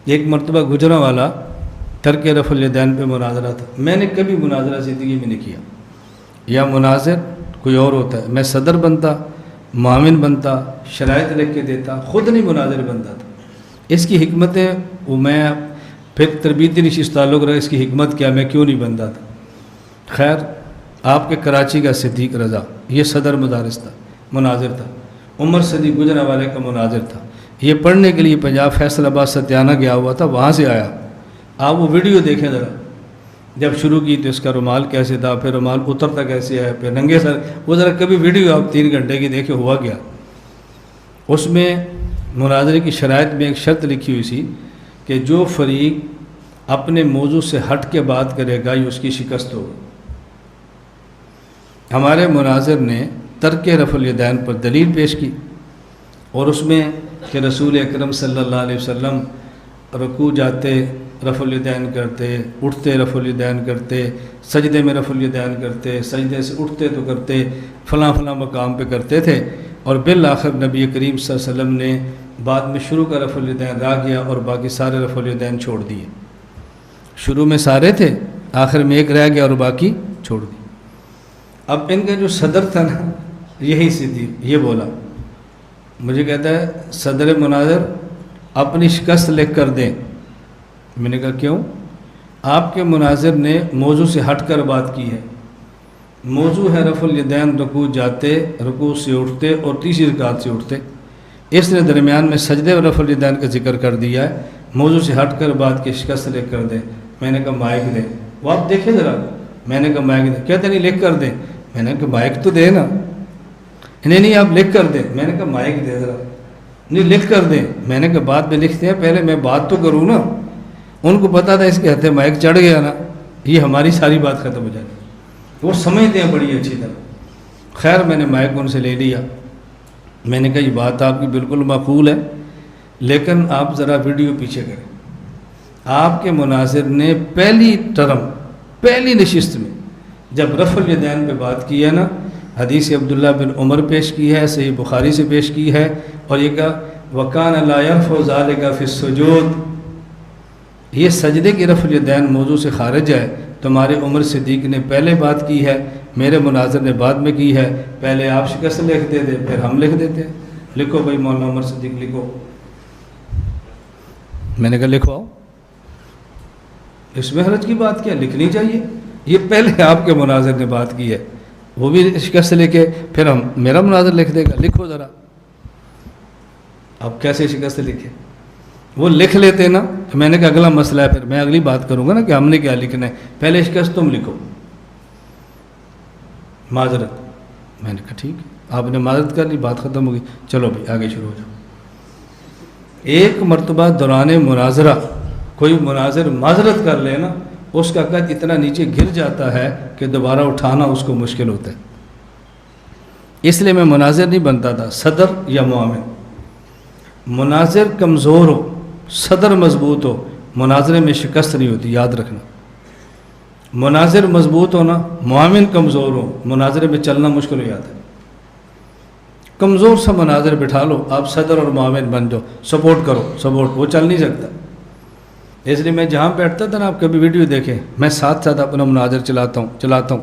ایک مرتبہ گجرا والا ترک رفع الیدین پہ مناظرہ تھا. میں نے کبھی مناظرہ زندگی میں نہیں کیا. یا مناظر کوئی اور ہوتا ہے، میں صدر بنتا، معاون بنتا، شرائط لکھ کے دیتا، خود نہیں مناظر بنتا تھا. اس کی حکمتیں وہ میں پھر تربیتی نشست تعلق رہا، اس کی حکمت کیا، میں کیوں نہیں بنتا تھا. خیر، آپ کے کراچی کا صدیق رضا یہ صدر مدارس تھا، مناظر تھا. عمر صدیق گجرا والے کا مناظر تھا. یہ پڑھنے کے لیے پنجاب فیصل آباد ستیانہ گیا ہوا تھا، وہاں سے آیا. آپ وہ ویڈیو دیکھیں ذرا، جب شروع کی تو اس کا رومال کیسے تھا، پھر رومال اترتا کیسے ہے، پھر ننگے سر. وہ ذرا کبھی ویڈیو آپ 3 گھنٹے کی دیکھے ہوا گیا. اس میں مناظرے کی شرائط میں ایک شرط لکھی ہوئی تھی کہ جو فریق اپنے موضوع سے ہٹ کے بات کرے گا یہ اس کی شکست ہوگی. ہمارے مناظر نے ترک رفع الیدین پر دلیل پیش کی، اور اس میں کہ رسول اکرم صلی اللہ علیہ وسلم رکوع جاتے رفع الیدین کرتے، اٹھتے رفع الیدین کرتے، سجدے میں رفع الیدین کرتے، سجدے سے اٹھتے تو کرتے، فلاں فلاں مقام پہ کرتے تھے. اور بالآخر نبی کریم صلی اللہ علیہ وسلم نے بعد میں شروع کا رفع الیدین رہ گیا اور باقی سارے رفع الیدین چھوڑ دیے. شروع میں سارے تھے، آخر میں ایک رہ گیا اور باقی چھوڑ دیے. اب ان کا جو صدر تھا نا، یہی صدیق، یہ بولا، مجھے کہتا ہے صدر مناظر اپنی شکست لکھ کر دیں. میں نے کہا کیوں؟ آپ کے مناظر نے موضوع سے ہٹ کر بات کی ہے. موضوع ہے رفع الیدین، رکوع جاتے، رکوع سے اٹھتے اور تیسری رکعت سے اٹھتے. اس نے درمیان میں سجدے اور رفع الیدین کا ذکر کر دیا ہے. موضوع سے ہٹ کر بات کی شکست لکھ کر دیں. میں نے کہا مائک دیں. وہ آپ دیکھیں ذرا. میں نے کہا مائک دیں. کہتے نہیں لکھ کر دیں. میں نے کہا مائک تو دے نا. نہیں آپ لکھ کر دیں. میں نے کہا مائک دے ذرا. نہیں لکھ کر دیں. میں نے کہا بعد میں لکھتے ہیں، پہلے میں بات تو کروں نا. ان کو پتا تھا اس کے ہاتھے مائک چڑھ گیا نا، یہ ہماری ساری بات ختم ہو جائے. وہ سمجھتے ہیں بڑی اچھی طرح. خیر، میں نے مائک ان سے لے لیا. میں نے کہا یہ بات آپ کی بالکل معقول ہے، لیکن آپ ذرا ویڈیو پیچھے کریں. آپ کے مناظر نے پہلی ٹرم، پہلی نشست میں جب رفع الیدین پہ بات کی ہے نا، حدیث عبداللہ بن عمر پیش کی ہے، صحیح بخاری سے پیش کی ہے، اور یہ کہا وَكَانَ لَا يَرْفُ ذَلِكَ فِي السُّجُودِ. یہ سجدے کی رفع الیدین موضوع سے خارج ہے. تمہارے عمر صدیق نے پہلے بات کی ہے، میرے مناظر نے بعد میں کی ہے. پہلے آپ شکست لکھ دیتے، پھر ہم لکھ دیتے. لکھو بھائی مولانا عمر صدیق لکھو. میں نے کہا لکھواؤ، اس میں حرج کی بات کیا، لکھنی چاہیے. یہ پہلے آپ کے مناظر نے بات کی ہے، وہ بھی شکست لکھے، پھر ہم میرا مناظر لکھ دے گا. لکھو ذرا. اب کیسے شکست لکھے؟ وہ لکھ لیتے نا. میں نے کہا اگلا مسئلہ ہے، پھر میں اگلی بات کروں گا نا کہ ہم نے کیا لکھنا ہے. پہلے شکست تم لکھو، معذرت. میں نے کہا ٹھیک ہے، آپ نے معذرت کر لی، بات ختم ہوگی. چلو بھائی آگے شروع ہو جاؤ. ایک مرتبہ دوران مناظرہ کوئی مناظر معذرت کر لے نا، اس کا قد اتنا نیچے گر جاتا ہے کہ دوبارہ اٹھانا اس کو مشکل ہوتا ہے. اس لیے میں مناظر نہیں بنتا تھا، صدر یا معاون. مناظر کمزور ہو، صدر مضبوط ہو، مناظرے میں شکست نہیں ہوتی، یاد رکھنا. مناظر مضبوط ہونا، معاون کمزور ہو، مناظرے میں چلنا مشکل ہو جاتا ہے. کمزور سا مناظر بٹھا لو، آپ صدر اور معاون بن جاؤ، سپورٹ کرو. سپورٹ وہ چل نہیں سکتا. اس لیے میں جہاں بیٹھتا تھا نا، آپ کبھی ویڈیو دیکھیں، میں ساتھ ساتھ اپنا مناظر چلاتا ہوں.